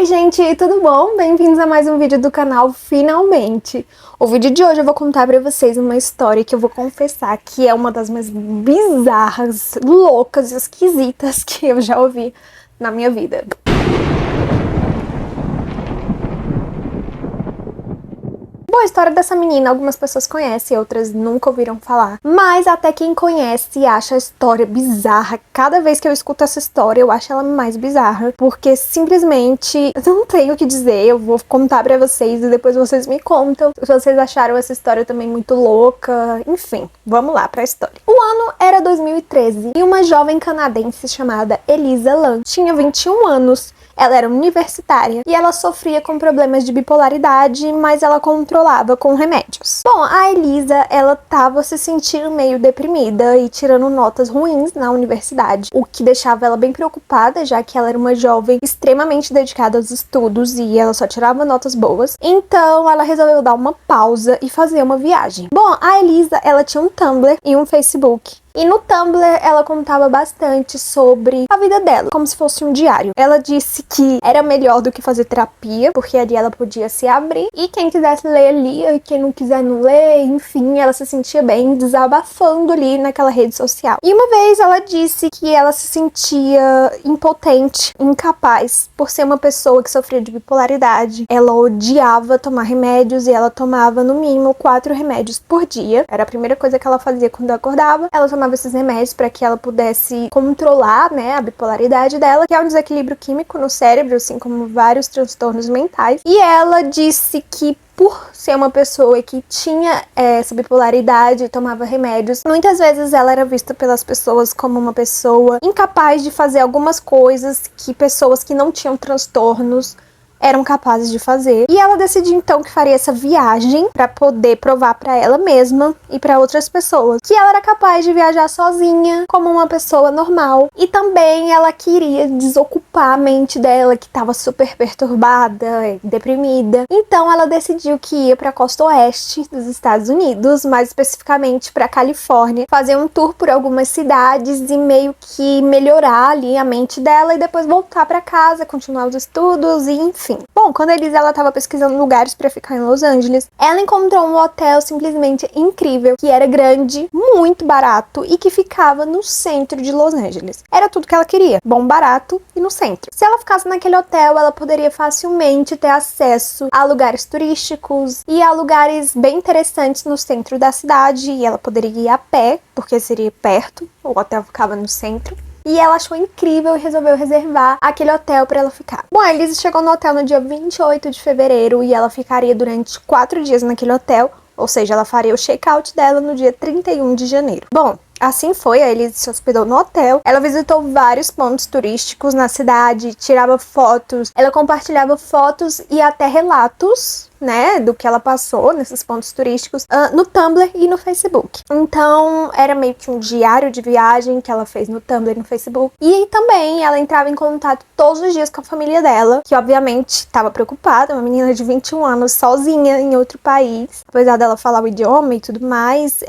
Oi gente, tudo bom? Bem-vindos a mais um vídeo do canal Finalmente. O vídeo de hoje eu vou contar pra vocês uma história que eu vou confessar que é uma das mais bizarras, loucas e esquisitas que eu já ouvi na minha vida. Bom, a história dessa menina algumas pessoas conhecem, outras nunca ouviram falar. Mas até quem conhece acha a história bizarra. Cada vez que eu escuto essa história, eu acho ela mais bizarra. Porque simplesmente não tenho o que dizer. Eu vou contar pra vocês e depois vocês me contam se vocês acharam essa história também muito louca. Enfim, vamos lá pra história. O ano era 2013 e uma jovem canadense chamada Elisa Lam tinha 21 anos. Ela era universitária e ela sofria com problemas de bipolaridade, mas ela controlava com remédios. Bom, a Elisa, ela tava se sentindo meio deprimida e tirando notas ruins na universidade, o que deixava ela bem preocupada, já que ela era uma jovem extremamente dedicada aos estudos e ela só tirava notas boas. Então, ela resolveu dar uma pausa e fazer uma viagem. Bom, a Elisa, ela tinha um Tumblr e um Facebook. E no Tumblr ela contava bastante sobre a vida dela, como se fosse um diário. Ela disse que era melhor do que fazer terapia, porque ali ela podia se abrir. E quem quisesse ler lia, e quem não quiser não ler, enfim, ela se sentia bem desabafando ali naquela rede social. E uma vez ela disse que ela se sentia impotente, incapaz, por ser uma pessoa que sofria de bipolaridade. Ela odiava tomar remédios e ela tomava no mínimo 4 remédios por dia. Era a primeira coisa que ela fazia quando acordava. Ela tomava esses remédios para que ela pudesse controlar, né, a bipolaridade dela, que é um desequilíbrio químico no cérebro, assim como vários transtornos mentais. E ela disse que por ser uma pessoa que tinha essa bipolaridade e tomava remédios, muitas vezes ela era vista pelas pessoas como uma pessoa incapaz de fazer algumas coisas que pessoas que não tinham transtornos eram capazes de fazer. E ela decidiu então que faria essa viagem para poder provar para ela mesma e para outras pessoas que ela era capaz de viajar sozinha como uma pessoa normal. E também ela queria desocupar a mente dela, que estava super perturbada, deprimida. Então ela decidiu que ia para a costa oeste dos Estados Unidos, mais especificamente para Califórnia, fazer um tour por algumas cidades e meio que melhorar ali a mente dela e depois voltar para casa, continuar os estudos e enfim. Bom, quando a Elisa estava pesquisando lugares para ficar em Los Angeles, ela encontrou um hotel simplesmente incrível, que era grande, muito barato e que ficava no centro de Los Angeles. Era tudo que ela queria, bom, barato e no centro. Se ela ficasse naquele hotel, ela poderia facilmente ter acesso a lugares turísticos e a lugares bem interessantes no centro da cidade, e ela poderia ir a pé, porque seria perto, o hotel ficava no centro. E ela achou incrível e resolveu reservar aquele hotel para ela ficar. Bom, a Elisa chegou no hotel no dia 28 de fevereiro e ela ficaria durante 4 dias naquele hotel, ou seja, ela faria o check-out dela no dia 31 de janeiro. Bom, assim foi, a Elisa se hospedou no hotel, ela visitou vários pontos turísticos na cidade, tirava fotos, ela compartilhava fotos e até relatos, né, do que ela passou nesses pontos turísticos no Tumblr e no Facebook. Então, era meio que um diário de viagem que ela fez no Tumblr e no Facebook. E também ela entrava em contato todos os dias com a família dela, que obviamente estava preocupada, uma menina de 21 anos sozinha em outro país, apesar dela falar o idioma e tudo mais.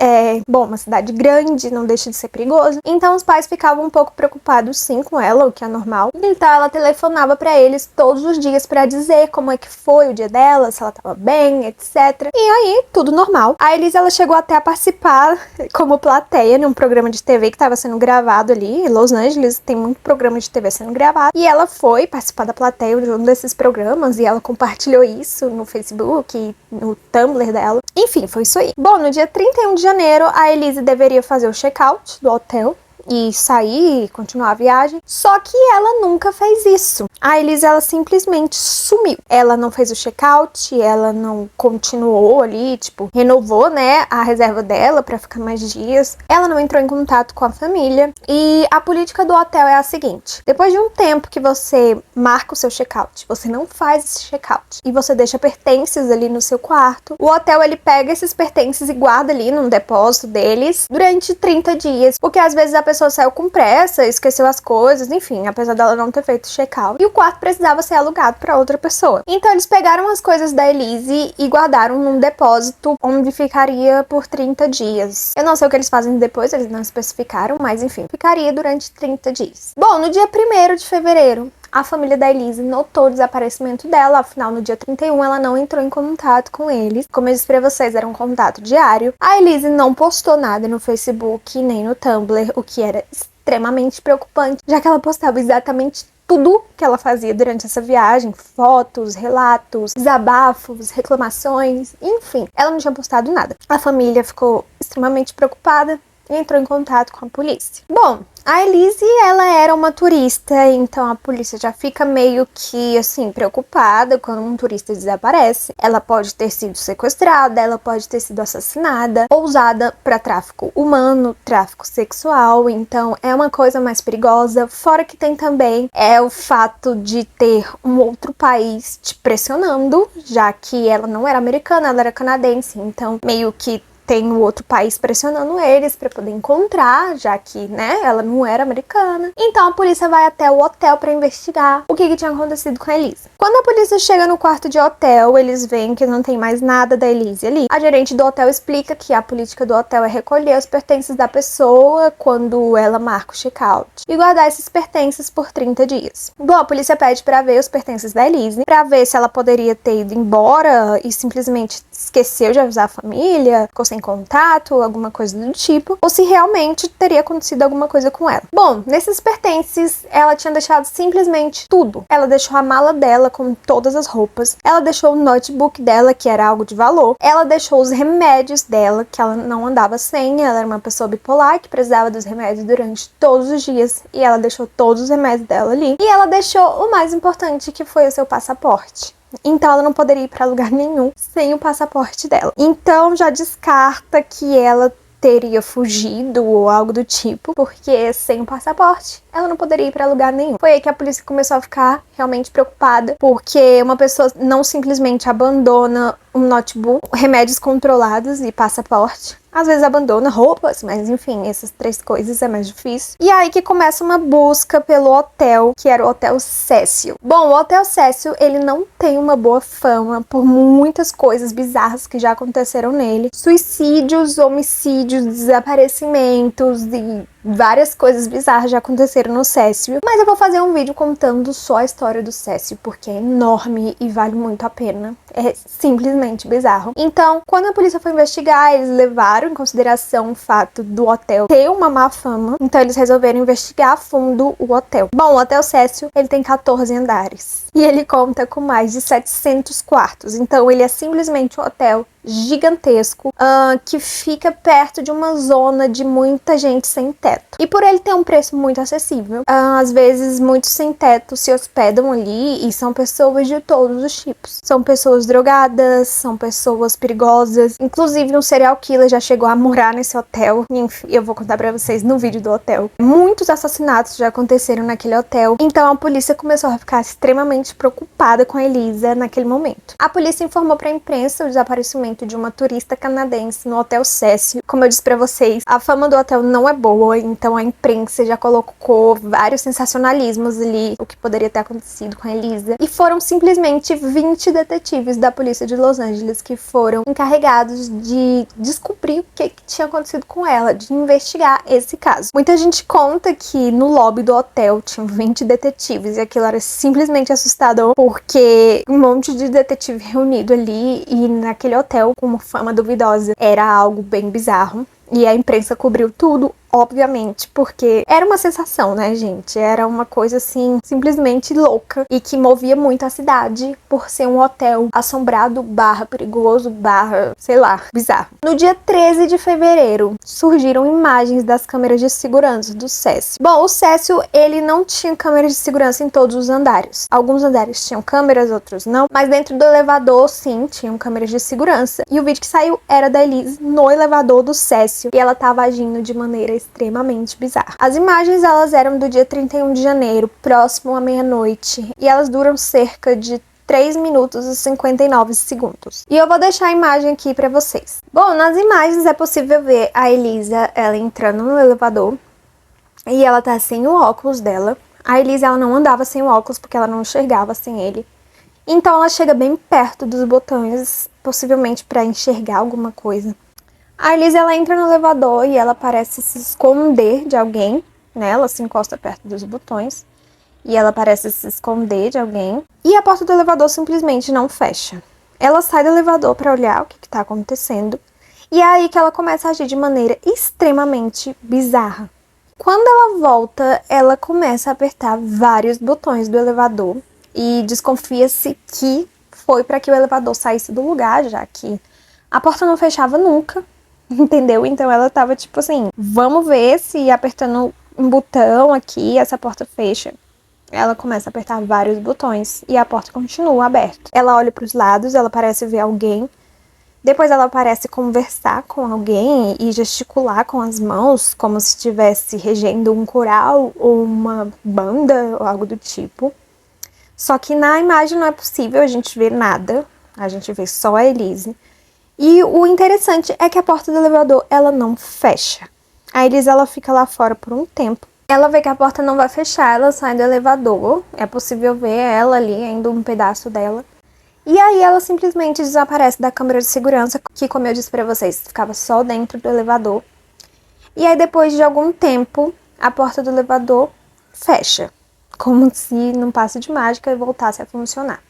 Bom, uma cidade grande, não deixa de ser perigoso. Então, os pais ficavam um pouco preocupados sim com ela, o que é normal. Então, ela telefonava para eles todos os dias para dizer como é que foi o dia dela, se ela tava bem, etc. E aí, tudo normal. A Elisa, ela chegou até a participar como plateia num programa de TV que estava sendo gravado ali em Los Angeles. Tem muito programa de TV sendo gravado. E ela foi participar da plateia de um desses programas e ela compartilhou isso no Facebook e no Tumblr dela. Enfim, foi isso aí. Bom, no dia 31 de janeiro, a Elisa deveria fazer o check-out do hotel e sair e continuar a viagem. Só que ela nunca fez isso. A Elisa, ela simplesmente sumiu. Ela não fez o check-out, ela não continuou ali, tipo, renovou, né, a reserva dela pra ficar mais dias. Ela não entrou em contato com a família. E a política do hotel é a seguinte: depois de um tempo que você marca o seu check-out, você não faz esse check-out e você deixa pertences ali no seu quarto, o hotel, ele pega esses pertences e guarda ali num depósito deles durante 30 dias. Porque às vezes a pessoa saiu com pressa, esqueceu as coisas, enfim, apesar dela não ter feito check-out. E o quarto precisava ser alugado para outra pessoa. Então eles pegaram as coisas da Elise e guardaram num depósito onde ficaria por 30 dias. Eu não sei o que eles fazem depois, eles não especificaram, mas enfim, ficaria durante 30 dias. Bom, no dia 1º de fevereiro, A família da Elise notou o desaparecimento dela, afinal no dia 31 ela não entrou em contato com eles. Como eu disse pra vocês, era um contato diário. A Elise não postou nada no Facebook nem no Tumblr, o que era extremamente preocupante, já que ela postava exatamente tudo que ela fazia durante essa viagem, fotos, relatos, desabafos, reclamações, enfim, ela não tinha postado nada. A família ficou extremamente preocupada e entrou em contato com a polícia. Bom, a Elise, ela era uma turista, então a polícia já fica meio que, assim, preocupada quando um turista desaparece. Ela pode ter sido sequestrada, ela pode ter sido assassinada, ou usada para tráfico humano, tráfico sexual, então é uma coisa mais perigosa. Fora que tem também o fato de ter um outro país te pressionando, já que ela não era americana, ela era canadense, então meio que tem o outro país pressionando eles para poder encontrar, já que, né, ela não era americana. Então a polícia vai até o hotel para investigar o que tinha acontecido com a Elise. Quando a polícia chega no quarto de hotel, eles veem que não tem mais nada da Elise ali. A gerente do hotel explica que a política do hotel é recolher os pertences da pessoa quando ela marca o check-out e guardar esses pertences por 30 dias. Bom, a polícia pede para ver os pertences da Elise, para ver se ela poderia ter ido embora e simplesmente esqueceu de avisar a família, ficou sem contato, alguma coisa do tipo, ou se realmente teria acontecido alguma coisa com ela. Bom, nesses pertences, ela tinha deixado simplesmente tudo. Ela deixou a mala dela com todas as roupas, ela deixou o notebook dela, que era algo de valor, ela deixou os remédios dela, que ela não andava sem, ela era uma pessoa bipolar que precisava dos remédios durante todos os dias, e ela deixou todos os remédios dela ali, e ela deixou o mais importante, que foi o seu passaporte. Então ela não poderia ir para lugar nenhum sem o passaporte dela. Então já descarta que ela teria fugido ou algo do tipo, porque sem o passaporte ela não poderia ir para lugar nenhum. Foi aí que a polícia começou a ficar realmente preocupada, porque uma pessoa não simplesmente abandona um notebook, remédios controlados e passaporte. Às vezes abandona roupas, mas enfim, essas três coisas é mais difícil. E aí que começa uma busca pelo hotel, que era o Hotel Cecil. Bom, o Hotel Cecil, ele não tem uma boa fama por muitas coisas bizarras que já aconteceram nele. Suicídios, homicídios, desaparecimentos e várias coisas bizarras já aconteceram no Cecil. Mas eu vou fazer um vídeo contando só a história do Cecil, porque é enorme e vale muito a pena. É simplesmente bizarro. Então, quando a polícia foi investigar, eles levaram em consideração o fato do hotel ter uma má fama. Então, eles resolveram investigar a fundo o hotel. Bom, o Hotel Cecil, ele tem 14 andares. E ele conta com mais de 700 quartos. Então, ele é simplesmente um hotel gigantesco, que fica perto de uma zona de muita gente sem teto. E por ele ter um preço muito acessível, às vezes muitos sem teto se hospedam ali e são pessoas de todos os tipos. São pessoas drogadas, são pessoas perigosas, inclusive um serial killer já chegou a morar nesse hotel. Enfim, eu vou contar pra vocês no vídeo do hotel. Muitos assassinatos já aconteceram naquele hotel, então a polícia começou a ficar extremamente preocupada com a Elisa naquele momento. A polícia informou pra imprensa o desaparecimento de uma turista canadense no Hotel Cecil. Como eu disse pra vocês, a fama do hotel não é boa, então a imprensa já colocou vários sensacionalismos ali, o que poderia ter acontecido com a Elisa. E foram simplesmente 20 detetives da polícia de Los Angeles que foram encarregados de descobrir o que tinha acontecido com ela, de investigar esse caso. Muita gente conta que no lobby do hotel tinham 20 detetives e aquilo era simplesmente assustador, porque um monte de detetive reunido ali e naquele hotel com uma fama duvidosa era algo bem bizarro. E a imprensa cobriu tudo, obviamente, porque era uma sensação, né, gente? Era uma coisa, assim, simplesmente louca e que movia muito a cidade por ser um hotel assombrado, barra perigoso, barra, sei lá, bizarro. No dia 13 de fevereiro, surgiram imagens das câmeras de segurança do Cecil. Bom, o Cecil, ele não tinha câmeras de segurança em todos os andares. Alguns andares tinham câmeras, outros não, mas dentro do elevador, sim, tinham câmeras de segurança. E o vídeo que saiu era da Elise no elevador do Cecil, e ela estava agindo de maneira extremamente bizarra. As imagens, elas eram do dia 31 de janeiro, próximo à meia-noite, e elas duram cerca de 3 minutos e 59 segundos. E eu vou deixar a imagem aqui pra vocês. Bom, nas imagens é possível ver a Elisa, ela entrando no elevador, e ela tá sem o óculos dela. A Elisa, ela não andava sem o óculos porque ela não enxergava sem ele. Então ela chega bem perto dos botões, possivelmente pra enxergar alguma coisa. A Elise, ela entra no elevador e ela parece se esconder de alguém, né? Ela se encosta perto dos botões. e ela parece se esconder de alguém. E a porta do elevador simplesmente não fecha. Ela sai do elevador para olhar o que tá acontecendo. E é aí que ela começa a agir de maneira extremamente bizarra. Quando ela volta, ela começa a apertar vários botões do elevador e desconfia-se que foi para que o elevador saísse do lugar, já que a porta não fechava nunca, entendeu? Então ela tava tipo assim, vamos ver se apertando um botão aqui essa porta fecha. Ela começa a apertar vários botões e a porta continua aberta. Ela olha para os lados, ela parece ver alguém. Depois ela parece conversar com alguém e gesticular com as mãos, como se estivesse regendo um coral ou uma banda ou algo do tipo. Só que na imagem não é possível a gente ver nada, a gente vê só a Elise. E o interessante é que a porta do elevador, ela não fecha. A Elise, ela fica lá fora por um tempo. Ela vê que a porta não vai fechar, ela sai do elevador, é possível ver ela ali, ainda um pedaço dela. E aí ela simplesmente desaparece da câmera de segurança, que, como eu disse pra vocês, ficava só dentro do elevador. E aí depois de algum tempo, a porta do elevador fecha, como se num passe de mágica voltasse a funcionar.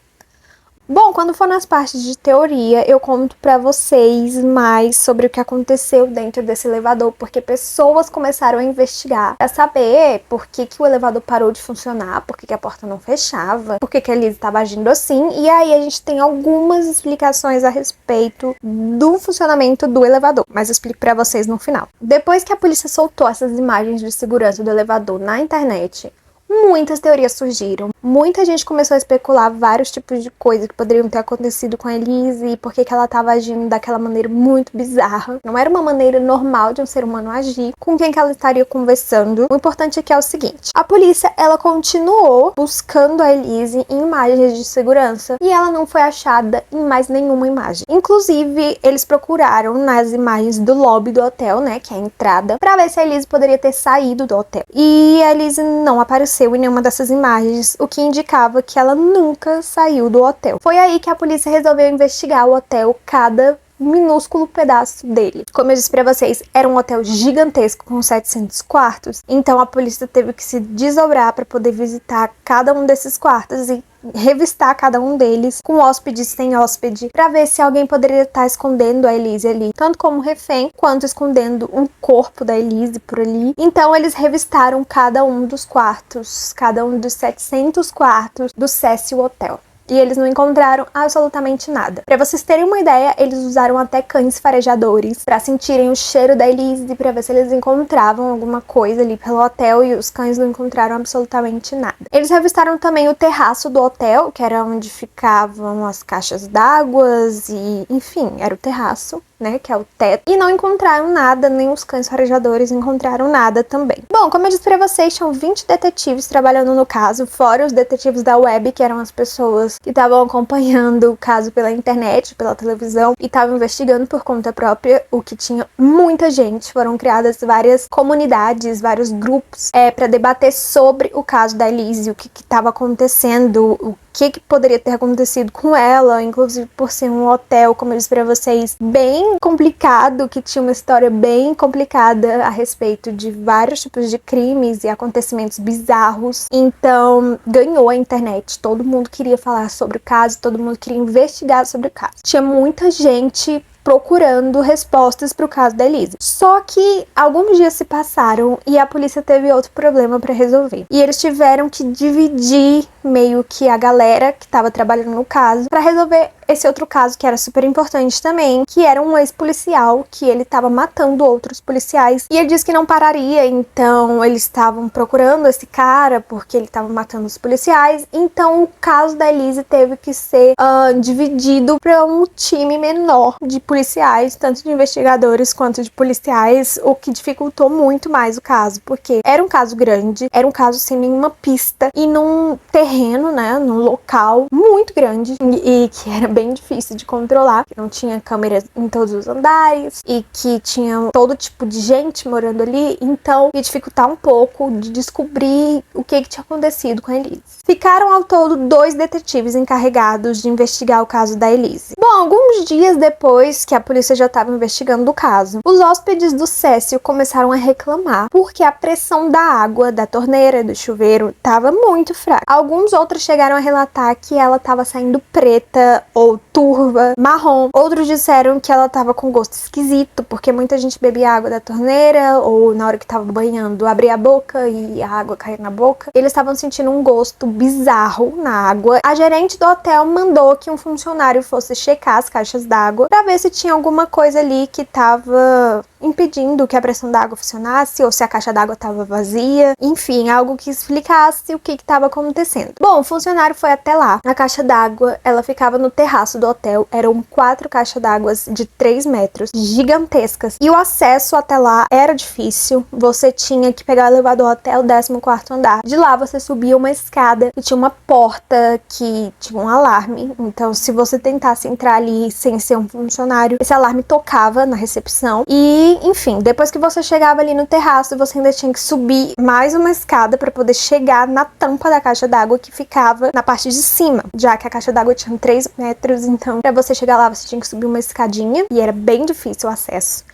Bom, quando for nas partes de teoria, eu conto pra vocês mais sobre o que aconteceu dentro desse elevador, porque pessoas começaram a investigar pra saber por que o elevador parou de funcionar, por que a porta não fechava, por que a Liz estava agindo assim, e aí a gente tem algumas explicações a respeito do funcionamento do elevador, mas eu explico pra vocês no final. Depois que a polícia soltou essas imagens de segurança do elevador na internet, muitas teorias surgiram. Muita gente começou a especular vários tipos de coisas que poderiam ter acontecido com a Elise e por que ela estava agindo daquela maneira muito bizarra. Não era uma maneira normal de um ser humano agir. Com quem que ela estaria conversando. O importante aqui é o seguinte. A polícia, ela continuou buscando a Elise em imagens de segurança e ela não foi achada em mais nenhuma imagem. Inclusive, eles procuraram nas imagens do lobby do hotel, né, que é a entrada, pra ver se a Elise poderia ter saído do hotel. E a Elise não apareceu em nenhuma dessas imagens, o que indicava que ela nunca saiu do hotel. Foi aí que a polícia resolveu investigar o hotel, cada minúsculo pedaço dele. Como eu disse pra vocês, era um hotel gigantesco com 700 quartos, então a polícia teve que se desdobrar para poder visitar cada um desses quartos e revistar cada um deles com hóspede e sem hóspede, para ver se alguém poderia estar escondendo a Elise ali, tanto como refém, quanto escondendo um corpo da Elise por ali. Então eles revistaram cada um dos quartos, cada um dos 700 quartos do Cecil Hotel. E eles não encontraram absolutamente nada. Pra vocês terem uma ideia, eles usaram até cães farejadores pra sentirem o cheiro da Elise, pra ver se eles encontravam alguma coisa ali pelo hotel, e os cães não encontraram absolutamente nada. Eles revistaram também o terraço do hotel, que era onde ficavam as caixas d'água e, enfim, era o terraço, né, que é o teto, e não encontraram nada, nem os cães farejadores encontraram nada também. Bom, como eu disse pra vocês, tinham 20 detetives trabalhando no caso, fora os detetives da web, que eram as pessoas que estavam acompanhando o caso pela internet, pela televisão, e estavam investigando por conta própria, o que tinha muita gente. Foram criadas várias comunidades, vários grupos para debater sobre o caso da Elise, o que estava acontecendo, o que poderia ter acontecido com ela, inclusive por ser um hotel, como eu disse pra vocês, bem complicado, que tinha uma história bem complicada a respeito de vários tipos de crimes e acontecimentos bizarros. Então, ganhou a internet, todo mundo queria falar sobre o caso, todo mundo queria investigar sobre o caso. Tinha muita gente procurando respostas para o caso da Elise. Só que alguns dias se passaram e a polícia teve outro problema para resolver. E eles tiveram que dividir meio que a galera que estava trabalhando no caso para resolver esse outro caso que era super importante também, que era um ex-policial que ele estava matando outros policiais e ele disse que não pararia, então eles estavam procurando esse cara porque ele estava matando os policiais. Então o caso da Elise teve que ser dividido para um time menor de policiais, tanto de investigadores quanto de policiais, o que dificultou muito mais o caso, porque era um caso grande, era um caso sem nenhuma pista e num terreno, né, num local muito grande e que era bem difícil de controlar, que não tinha câmeras em todos os andares e que tinha todo tipo de gente morando ali, então ia dificultar um pouco de descobrir o que tinha acontecido com a Elise. Ficaram ao todo 2 detetives encarregados de investigar o caso da Elise. Bom, alguns dias depois que a polícia já estava investigando o caso, os hóspedes do Cécio começaram a reclamar porque a pressão da água da torneira do chuveiro estava muito fraca. Alguns outros chegaram a relatar que ela estava saindo preta ou turva, marrom. Outros disseram que ela estava com gosto esquisito, porque muita gente bebia água da torneira ou na hora que estava banhando abria a boca e a água caía na boca. Eles estavam sentindo um gosto bizarro na água. A gerente do hotel mandou que um funcionário fosse checar as caixas d'água para ver se tinha alguma coisa ali que estava impedindo que a pressão da água funcionasse ou se a caixa d'água estava vazia, enfim, algo que explicasse o que estava acontecendo. Bom, o funcionário foi até lá. A caixa d'água, ela ficava no terraço do hotel, eram 4 caixas d'água de 3 metros, gigantescas, e o acesso até lá era difícil. Você tinha que pegar o elevador até o 14º andar. De lá você subia uma escada e tinha uma porta que tinha um alarme, então se você tentasse entrar ali sem ser um funcionário, esse alarme tocava na recepção e, enfim, depois que você chegava ali no terraço, você ainda tinha que subir mais uma escada para poder chegar na tampa da caixa d'água que ficava na parte de cima, já que a caixa d'água tinha 3 metros, então para você chegar lá você tinha que subir uma escadinha e era bem difícil o acesso.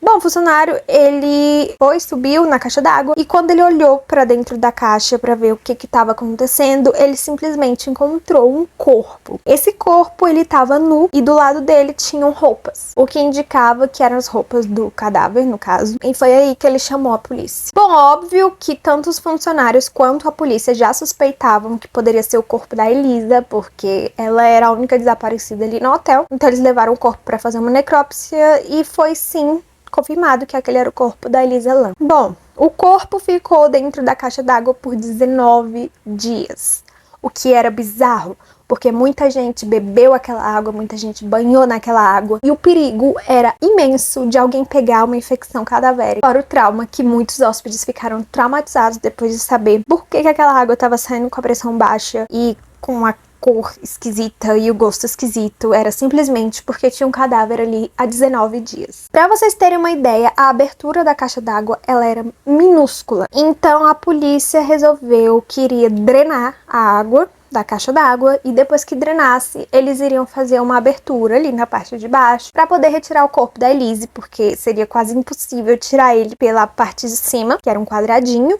Bom, o funcionário, ele subiu na caixa d'água e quando ele olhou pra dentro da caixa pra ver o que estava acontecendo, ele simplesmente encontrou um corpo. Esse corpo, ele tava nu e do lado dele tinham roupas, o que indicava que eram as roupas do cadáver, no caso, e foi aí que ele chamou a polícia. Bom, óbvio que tanto os funcionários quanto a polícia já suspeitavam que poderia ser o corpo da Elisa, porque ela era a única desaparecida ali no hotel, então eles levaram o corpo pra fazer uma necrópsia e foi sim confirmado que aquele era o corpo da Elisa Lam. Bom, o corpo ficou dentro da caixa d'água por 19 dias, o que era bizarro, porque muita gente bebeu aquela água, muita gente banhou naquela água, e o perigo era imenso de alguém pegar uma infecção cadavérica. Fora o trauma que muitos hóspedes ficaram traumatizados depois de saber por que aquela água estava saindo com a pressão baixa e com a cor esquisita e o gosto esquisito, era simplesmente porque tinha um cadáver ali há 19 dias. Pra vocês terem uma ideia, a abertura da caixa d'água, ela era minúscula. Então a polícia resolveu que iria drenar a água da caixa d'água e depois que drenasse, eles iriam fazer uma abertura ali na parte de baixo para poder retirar o corpo da Elise, porque seria quase impossível tirar ele pela parte de cima, que era um quadradinho.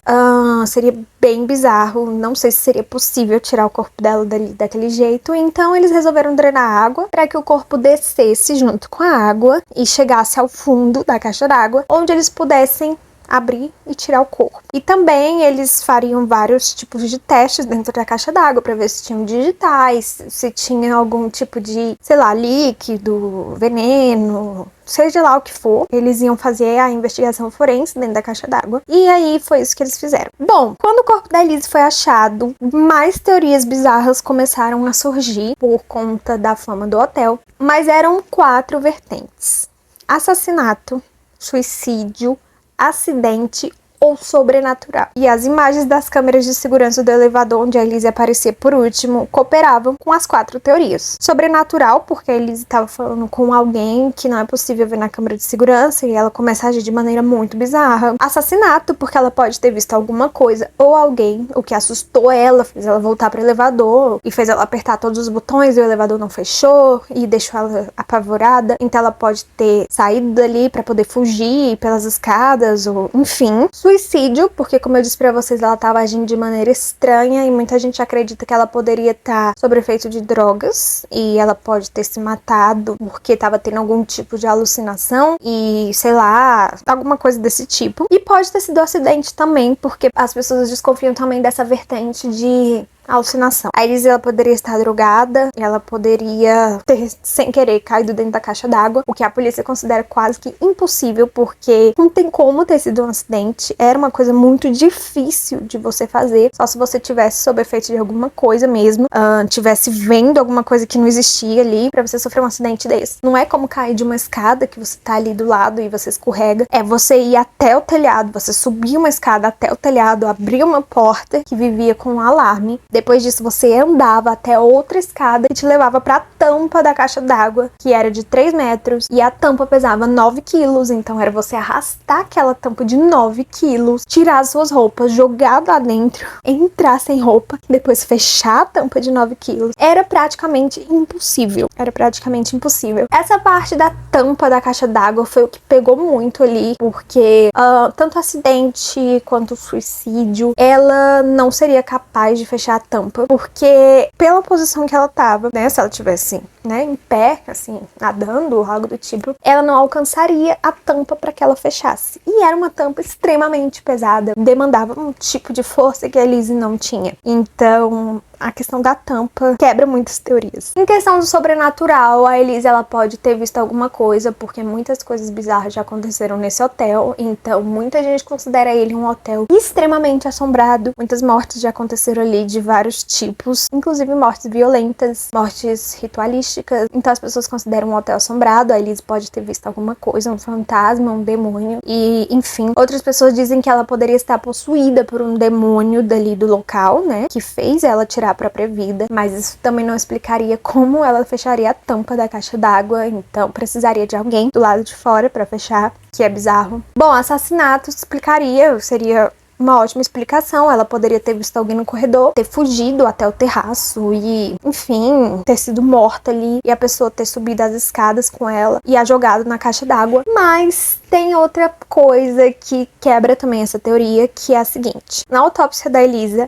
Seria bem bizarro, não sei se seria possível tirar o corpo dela dali daquele jeito, então eles resolveram drenar a água para que o corpo descesse junto com a água e chegasse ao fundo da caixa d'água, onde eles pudessem abrir e tirar o corpo. E também eles fariam vários tipos de testes dentro da caixa d'água para ver se tinham digitais, se tinha algum tipo de, sei lá, líquido, veneno, seja lá o que for. Eles iam fazer a investigação forense dentro da caixa d'água. E aí foi isso que eles fizeram. Bom, quando o corpo da Elise foi achado, mais teorias bizarras começaram a surgir por conta da fama do hotel, mas eram 4 vertentes: assassinato, suicídio, acidente ou sobrenatural. E as imagens das câmeras de segurança do elevador onde a Elise aparecia por último cooperavam com as 4 teorias. Sobrenatural, porque a Elise estava falando com alguém que não é possível ver na câmera de segurança e ela começa a agir de maneira muito bizarra. Assassinato, porque ela pode ter visto alguma coisa ou alguém, o que assustou ela, fez ela voltar para o elevador e fez ela apertar todos os botões e o elevador não fechou e deixou ela apavorada. Então ela pode ter saído dali para poder fugir pelas escadas ou enfim. Suicídio, porque como eu disse pra vocês, ela tava agindo de maneira estranha e muita gente acredita que ela poderia estar sob efeito de drogas e ela pode ter se matado porque tava tendo algum tipo de alucinação e, sei lá, alguma coisa desse tipo. E pode ter sido acidente também, porque as pessoas desconfiam também dessa vertente de alucinação. A Elise, ela poderia estar drogada, ela poderia ter, sem querer, caído dentro da caixa d'água, o que a polícia considera quase que impossível, porque não tem como ter sido um acidente, era uma coisa muito difícil de você fazer, só se você tivesse sob efeito de alguma coisa mesmo, tivesse vendo alguma coisa que não existia ali, pra você sofrer um acidente desse. Não é como cair de uma escada que você tá ali do lado e você escorrega, é você ir até o telhado, você subir uma escada até o telhado, abrir uma porta que vivia com um alarme Depois disso, você andava até outra escada que te levava pra tampa da caixa d'água, que era de 3 metros, e a tampa pesava 9 quilos, então era você arrastar aquela tampa de 9 quilos, tirar as suas roupas, jogar lá dentro, entrar sem roupa, depois fechar a tampa de 9 quilos. Era praticamente impossível. Era praticamente impossível. Essa parte da tampa da caixa d'água foi o que pegou muito ali, porque tanto acidente quanto suicídio, ela não seria capaz de fechar a tampa, porque pela posição que ela tava, né, se ela tivesse, né, em pé, assim, nadando ou algo do tipo, ela não alcançaria a tampa para que ela fechasse. E era uma tampa extremamente pesada, demandava um tipo de força que a Lizzie não tinha. Então, a questão da tampa quebra muitas teorias. Em questão do sobrenatural, a Elise, ela pode ter visto alguma coisa, porque muitas coisas bizarras já aconteceram nesse hotel, então muita gente considera ele um hotel extremamente assombrado. Muitas mortes já aconteceram ali de vários tipos, inclusive mortes violentas, mortes ritualísticas, então as pessoas consideram um hotel assombrado. A Elise pode ter visto alguma coisa, um fantasma, um demônio, e enfim. Outras pessoas dizem que ela poderia estar possuída por um demônio dali do local, né, que fez ela tirar a própria vida, mas isso também não explicaria como ela fecharia a tampa da caixa d'água, então precisaria de alguém do lado de fora pra fechar, que é bizarro. Bom, assassinato explicaria, seria uma ótima explicação. Ela poderia ter visto alguém no corredor, ter fugido até o terraço e, enfim, ter sido morta ali e a pessoa ter subido as escadas com ela e a jogado na caixa d'água. Mas tem outra coisa que quebra também essa teoria, que é a seguinte: na autópsia da Elisa,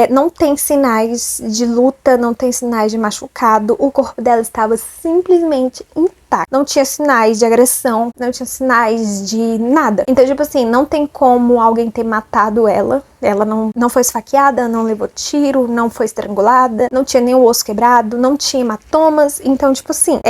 não tem sinais de luta, não tem sinais de machucado, o corpo dela estava simplesmente intacto. Não tinha sinais de agressão, não tinha sinais de nada. Então, tipo assim, não tem como alguém ter matado ela. Ela não foi esfaqueada, não levou tiro, não foi estrangulada, não tinha nenhum osso quebrado, não tinha hematomas. Então, tipo assim,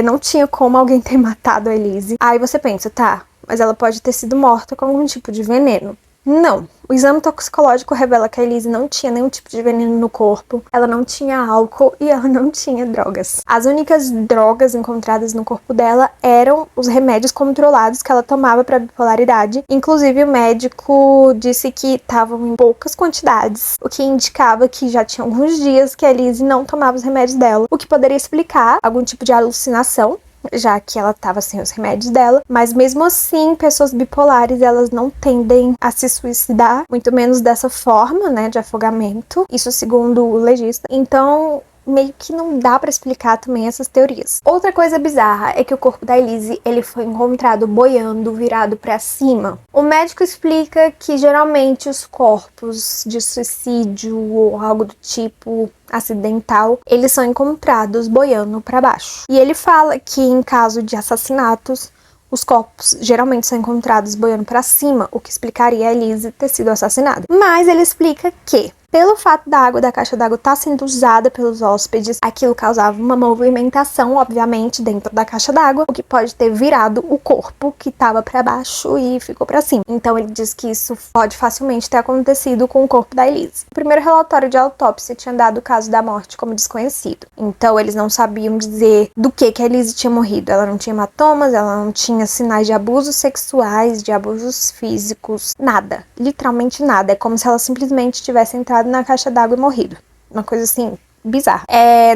não tinha como alguém ter matado a Elise. Aí você pensa, tá, mas ela pode ter sido morta com algum tipo de veneno. Não. O exame toxicológico revela que a Elise não tinha nenhum tipo de veneno no corpo, ela não tinha álcool e ela não tinha drogas. As únicas drogas encontradas no corpo dela eram os remédios controlados que ela tomava para bipolaridade. Inclusive, o médico disse que estavam em poucas quantidades, o que indicava que já tinha alguns dias que a Elise não tomava os remédios dela, o que poderia explicar algum tipo de alucinação, já que ela estava sem os remédios dela, mas mesmo assim, pessoas bipolares, elas não tendem a se suicidar, muito menos dessa forma, né, de afogamento, isso segundo o legista. Então, meio que não dá pra explicar também essas teorias. Outra coisa bizarra é que o corpo da Elise, ele foi encontrado boiando, virado pra cima. O médico explica que geralmente os corpos de suicídio ou algo do tipo acidental, eles são encontrados boiando pra baixo. E ele fala que em caso de assassinatos, os corpos geralmente são encontrados boiando pra cima, o que explicaria a Elise ter sido assassinada. Mas ele explica que, pelo fato da água da caixa d'água estar sendo usada pelos hóspedes, aquilo causava uma movimentação, obviamente, dentro da caixa d'água, o que pode ter virado o corpo que estava para baixo e ficou para cima. Então ele diz que isso pode facilmente ter acontecido com o corpo da Elise. O primeiro relatório de autópsia tinha dado o caso da morte como desconhecido. Então eles não sabiam dizer do que a Elise tinha morrido. Ela não tinha hematomas, ela não tinha sinais de abusos sexuais, de abusos físicos, nada. Literalmente nada. É como se ela simplesmente tivesse entrado na caixa d'água e morrido. Uma coisa assim, bizarra.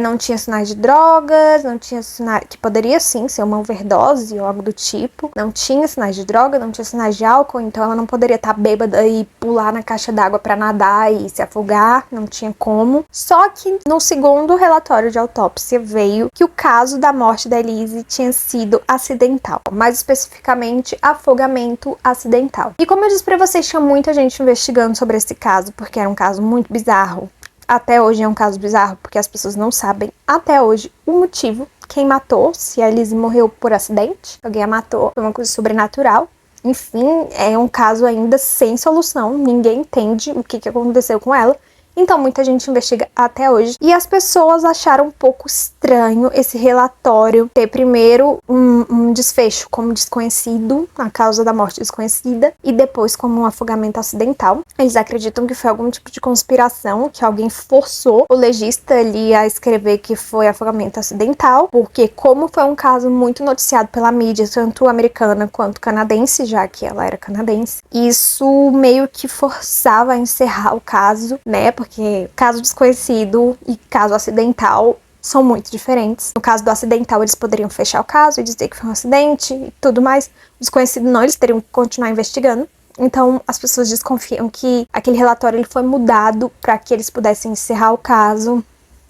Não tinha sinais de drogas, não tinha sinais, que poderia sim ser uma overdose ou algo do tipo. Não tinha sinais de droga, não tinha sinais de álcool, então ela não poderia estar bêbada e pular na caixa d'água pra nadar e se afogar, não tinha como. Só que no segundo relatório de autópsia veio que o caso da morte da Elise tinha sido acidental, mais especificamente afogamento acidental. E como eu disse pra vocês, tinha muita gente investigando sobre esse caso, porque era um caso muito bizarro. Até hoje é um caso bizarro, porque as pessoas não sabem, até hoje, o motivo, quem matou, se a Elise morreu por acidente, alguém a matou, foi uma coisa sobrenatural. Enfim, é um caso ainda sem solução, ninguém entende o que aconteceu com ela. Então muita gente investiga até hoje. E as pessoas acharam um pouco estranho esse relatório ter primeiro um desfecho como desconhecido, a causa da morte desconhecida, e depois como um afogamento acidental. Eles acreditam que foi algum tipo de conspiração, que alguém forçou o legista ali a escrever que foi afogamento acidental, porque como foi um caso muito noticiado pela mídia, tanto americana quanto canadense, já que ela era canadense, isso meio que forçava a encerrar o caso, né? porque caso desconhecido e caso acidental são muito diferentes. No caso do acidental, eles poderiam fechar o caso e dizer que foi um acidente e tudo mais. O desconhecido não, eles teriam que continuar investigando. Então, as pessoas desconfiam que aquele relatório ele foi mudado para que eles pudessem encerrar o caso.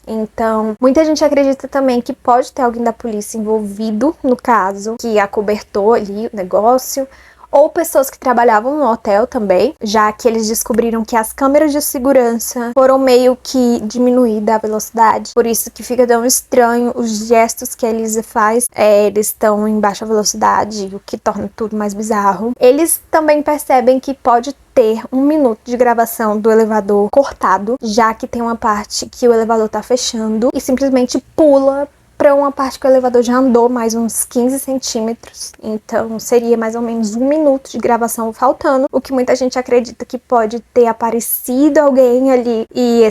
Então, muita gente acredita também que pode ter alguém da polícia envolvido no caso, que acobertou ali o negócio, ou pessoas que trabalhavam no hotel também, já que eles descobriram que as câmeras de segurança foram meio que diminuída a velocidade, por isso que fica tão estranho os gestos que a Elise faz, eles estão em baixa velocidade, o que torna tudo mais bizarro. Eles também percebem que pode ter 1 minuto de gravação do elevador cortado, já que tem uma parte que o elevador tá fechando e simplesmente pula para uma parte que o elevador já andou mais uns 15 centímetros, então seria mais ou menos 1 minuto de gravação faltando, o que muita gente acredita que pode ter aparecido alguém ali e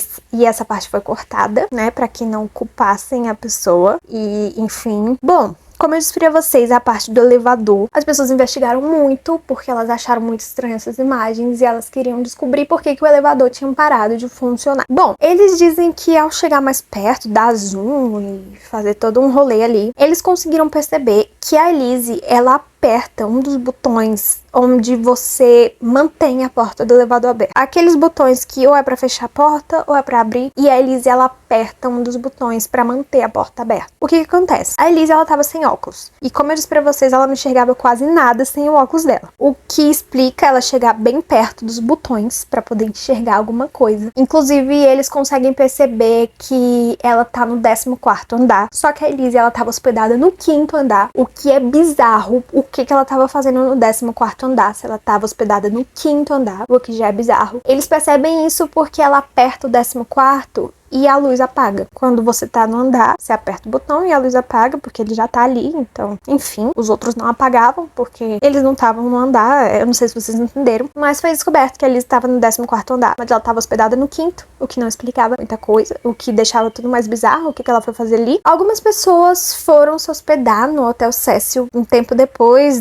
essa parte foi cortada, né, para que não culpassem a pessoa e enfim. Bom, como eu disse pra vocês, a parte do elevador, as pessoas investigaram muito porque elas acharam muito estranhas essas imagens e elas queriam descobrir por que o elevador tinha parado de funcionar. Bom, eles dizem que ao chegar mais perto, dar zoom e fazer todo um rolê ali, eles conseguiram perceber que a Elise, ela aperta um dos botões onde você mantém a porta do elevador aberta. Aqueles botões que ou é pra fechar a porta ou é pra abrir, e a Elise, ela aperta um dos botões pra manter a porta aberta. O que acontece? A Elise, ela tava sem óculos. E como eu disse pra vocês, ela não enxergava quase nada sem o óculos dela. O que explica ela chegar bem perto dos botões pra poder enxergar alguma coisa. Inclusive, eles conseguem perceber que ela tá no 14º andar. Só que a Elise, ela tava hospedada no 5º andar, o que é bizarro. O que ela tava fazendo no 14º andar, se ela tava hospedada no 5º andar, o que já é bizarro. Eles percebem isso porque ela aperta o 14º e a luz apaga. Quando você tá no andar, você aperta o botão e a luz apaga, porque ele já tá ali, então, enfim, os outros não apagavam, porque eles não estavam no andar, eu não sei se vocês entenderam, mas foi descoberto que a Elise estava no 14º andar, mas ela estava hospedada no 5º, o que não explicava muita coisa, o que deixava tudo mais bizarro, o que ela foi fazer ali. Algumas pessoas foram se hospedar no Hotel Cecil um tempo depois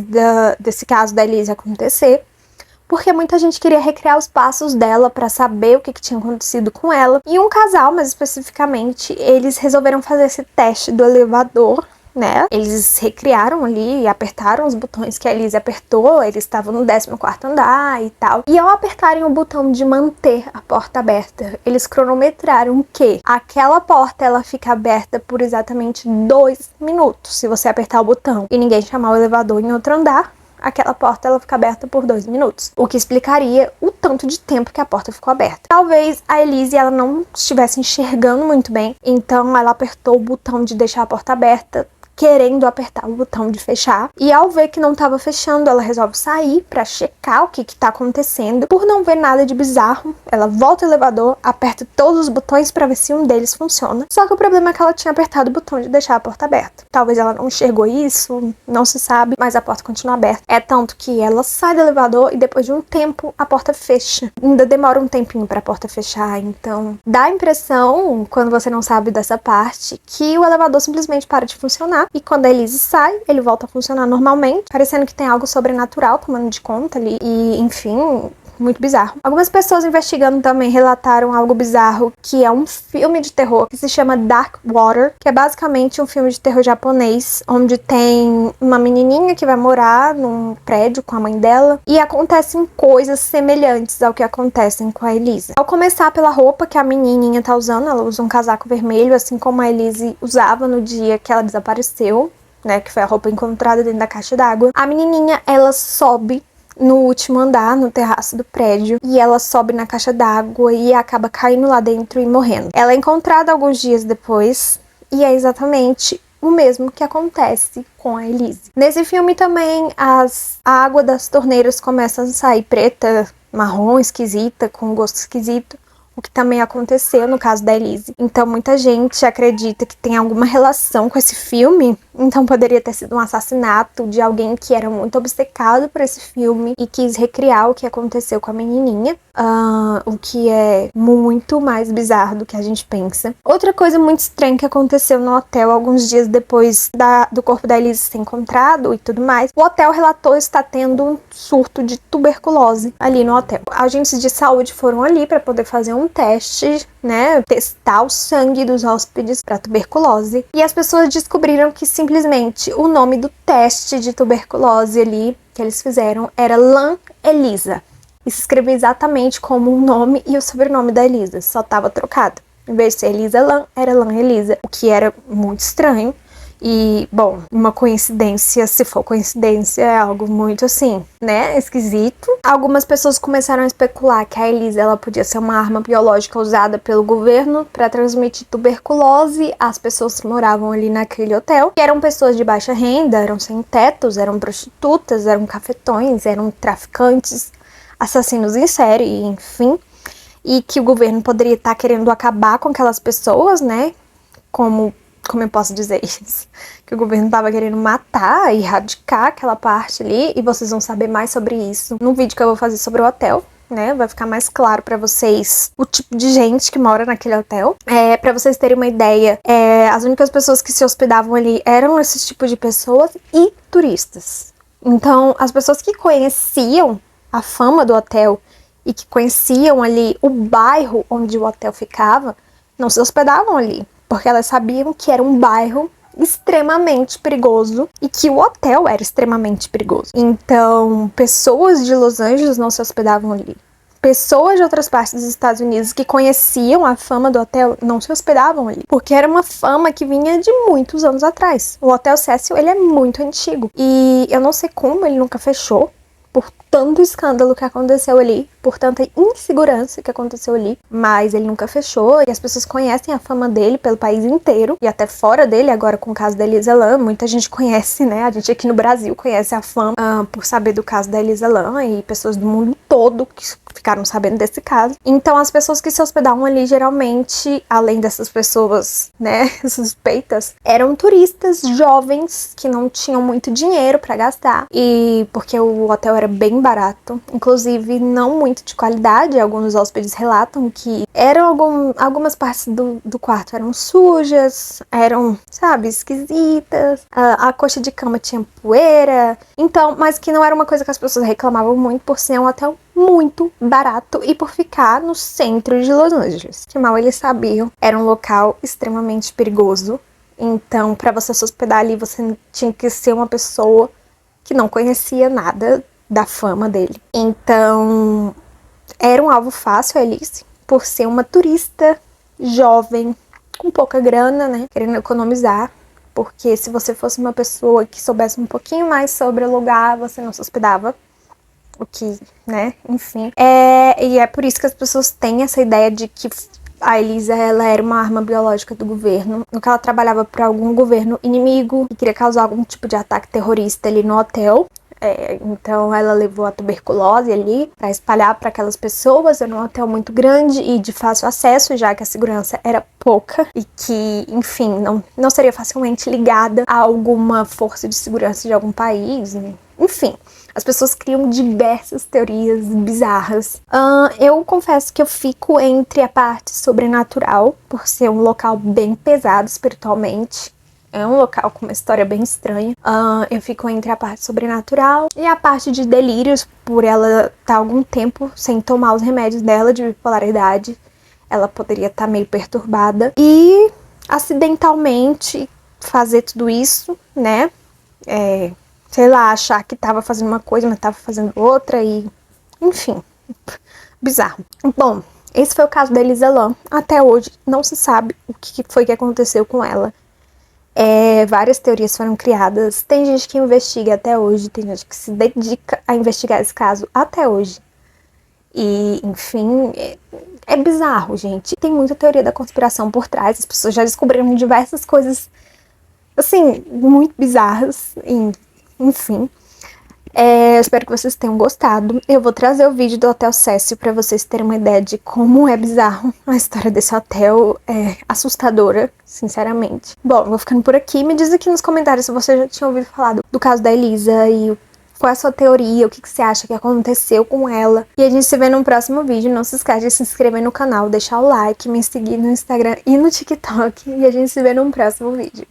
desse caso da Elise acontecer, porque muita gente queria recriar os passos dela pra saber o que tinha acontecido com ela. E um casal, mais especificamente, eles resolveram fazer esse teste do elevador, né? Eles recriaram ali e apertaram os botões que a Elise apertou, eles estavam no 14º andar e tal. E ao apertarem o botão de manter a porta aberta, eles cronometraram que aquela porta ela fica aberta por exatamente 2 minutos. Se você apertar o botão e ninguém chamar o elevador em outro andar, aquela porta ela fica aberta por 2 minutos, o que explicaria o tanto de tempo que a porta ficou aberta. Talvez a Elise ela não estivesse enxergando muito bem, então ela apertou o botão de deixar a porta aberta, querendo apertar o botão de fechar, e ao ver que não estava fechando, ela resolve sair para checar o que tá acontecendo. Por não ver nada de bizarro, ela volta ao elevador, aperta todos os botões para ver se um deles funciona. Só que o problema é que ela tinha apertado o botão de deixar a porta aberta. Talvez ela não enxergou isso, não se sabe, mas a porta continua aberta. É tanto que ela sai do elevador e depois de um tempo a porta fecha. Ainda demora um tempinho para a porta fechar, então dá a impressão, quando você não sabe dessa parte, que o elevador simplesmente para de funcionar. E quando a Elise sai, ele volta a funcionar normalmente, parecendo que tem algo sobrenatural tomando de conta ali. E, enfim, muito bizarro. Algumas pessoas investigando também relataram algo bizarro, que é um filme de terror que se chama Dark Water, que é basicamente um filme de terror japonês, onde tem uma menininha que vai morar num prédio com a mãe dela, e acontecem coisas semelhantes ao que acontecem com a Elise. Ao começar pela roupa que a menininha tá usando, ela usa um casaco vermelho, assim como a Elise usava no dia que ela desapareceu, né, que foi a roupa encontrada dentro da caixa d'água. A menininha, ela sobe no último andar, no terraço do prédio, e ela sobe na caixa d'água e acaba caindo lá dentro e morrendo. Ela é encontrada alguns dias depois, e é exatamente o mesmo que acontece com a Elise. Nesse filme também, a água das torneiras começa a sair preta, marrom, esquisita, com gosto esquisito, o que também aconteceu no caso da Elise. Então muita gente acredita que tem alguma relação com esse filme, então poderia ter sido um assassinato de alguém que era muito obcecado por esse filme e quis recriar o que aconteceu com a menininha. o que é muito mais bizarro do que a gente pensa. Outra coisa muito estranha que aconteceu no hotel alguns dias depois do corpo da Elisa ser encontrado e tudo mais, o hotel relatou estar tendo um surto de tuberculose ali no hotel. Agentes de saúde foram ali para poder fazer um teste, né, testar o sangue dos hóspedes para tuberculose, e as pessoas descobriram que simplesmente o nome do teste de tuberculose ali que eles fizeram era Lan Elisa. E se escrevia exatamente como o nome e o sobrenome da Elisa, só estava trocado. Em vez de ser Elisa Lam, era Lan Elisa, o que era muito estranho. E, bom, uma coincidência, se for coincidência, é algo muito assim, né, esquisito. Algumas pessoas começaram a especular que a Elisa, ela podia ser uma arma biológica usada pelo governo para transmitir tuberculose às pessoas que moravam ali naquele hotel, que eram pessoas de baixa renda, eram sem tetos, eram prostitutas, eram cafetões, eram traficantes, assassinos em série, enfim, e que o governo poderia estar querendo acabar com aquelas pessoas, né, como eu posso dizer isso? Que o governo estava querendo matar, erradicar aquela parte ali, e vocês vão saber mais sobre isso no vídeo que eu vou fazer sobre o hotel, né? Vai ficar mais claro pra vocês o tipo de gente que mora naquele hotel. Pra vocês terem uma ideia, as únicas pessoas que se hospedavam ali eram esses tipos de pessoas e turistas. Então, as pessoas que conheciam a fama do hotel e que conheciam ali o bairro onde o hotel ficava, não se hospedavam ali, porque elas sabiam que era um bairro extremamente perigoso e que o hotel era extremamente perigoso. Então, pessoas de Los Angeles não se hospedavam ali. Pessoas de outras partes dos Estados Unidos que conheciam a fama do hotel não se hospedavam ali, porque era uma fama que vinha de muitos anos atrás. O Hotel Cecil, ele é muito antigo e eu não sei como ele nunca fechou, por tanto escândalo que aconteceu ali, por tanta insegurança que aconteceu ali, mas ele nunca fechou e as pessoas conhecem a fama dele pelo país inteiro e até fora dele, agora com o caso da Elisa Lam, muita gente conhece, né, a gente aqui no Brasil conhece a fama por saber do caso da Elisa Lam e pessoas do mundo todo que ficaram sabendo desse caso. Então as pessoas que se hospedavam ali geralmente, além dessas pessoas, né, suspeitas, eram turistas jovens que não tinham muito dinheiro pra gastar e porque o hotel era bem barato, inclusive não muito de qualidade. Alguns hóspedes relatam que algumas partes do quarto eram sujas, eram, sabe, esquisitas, a coxa de cama tinha poeira, então, mas que não era uma coisa que as pessoas reclamavam muito por ser um hotel muito barato e por ficar no centro de Los Angeles, que mal eles sabiam, era um local extremamente perigoso. Então, para você se hospedar ali, você tinha que ser uma pessoa que não conhecia nada da fama dele. Então, era um alvo fácil, Alice, por ser uma turista jovem, com pouca grana, né, querendo economizar, porque se você fosse uma pessoa que soubesse um pouquinho mais sobre o lugar, você não se hospedava, o que, né, enfim. E é por isso que as pessoas têm essa ideia de que a Elisa, ela era uma arma biológica do governo, no que ela trabalhava para algum governo inimigo e queria causar algum tipo de ataque terrorista ali no hotel. Então ela levou a tuberculose ali para espalhar para aquelas pessoas. Era um hotel muito grande e de fácil acesso, já que a segurança era pouca e que, enfim, não seria facilmente ligada a alguma força de segurança de algum país, né? Enfim, as pessoas criam diversas teorias bizarras. Eu confesso que eu fico entre a parte sobrenatural, por ser um local bem pesado espiritualmente. É um local com uma história bem estranha. Eu fico entre a parte sobrenatural e a parte de delírios, por ela estar algum tempo sem tomar os remédios dela de bipolaridade. Ela poderia estar meio perturbada. E acidentalmente fazer tudo isso, né? Sei lá, achar que tava fazendo uma coisa, mas tava fazendo outra e... Enfim, bizarro. Bom, esse foi o caso da Elisa Lam. Até hoje não se sabe o que foi que aconteceu com ela. Várias teorias foram criadas. Tem gente que investiga até hoje, tem gente que se dedica a investigar esse caso até hoje. E, enfim, é bizarro, gente. Tem muita teoria da conspiração por trás. As pessoas já descobriram diversas coisas, assim, muito bizarras. Enfim, eu espero que vocês tenham gostado. Eu vou trazer o vídeo do Hotel Cecil pra vocês terem uma ideia de como é bizarro a história desse hotel. É assustadora, sinceramente. Bom, vou ficando por aqui. Me diz aqui nos comentários se você já tinha ouvido falar do caso da Elisa e qual é a sua teoria, o que você acha que aconteceu com ela. E a gente se vê no próximo vídeo. Não se esquece de se inscrever no canal, deixar o like, me seguir no Instagram e no TikTok. E a gente se vê no próximo vídeo.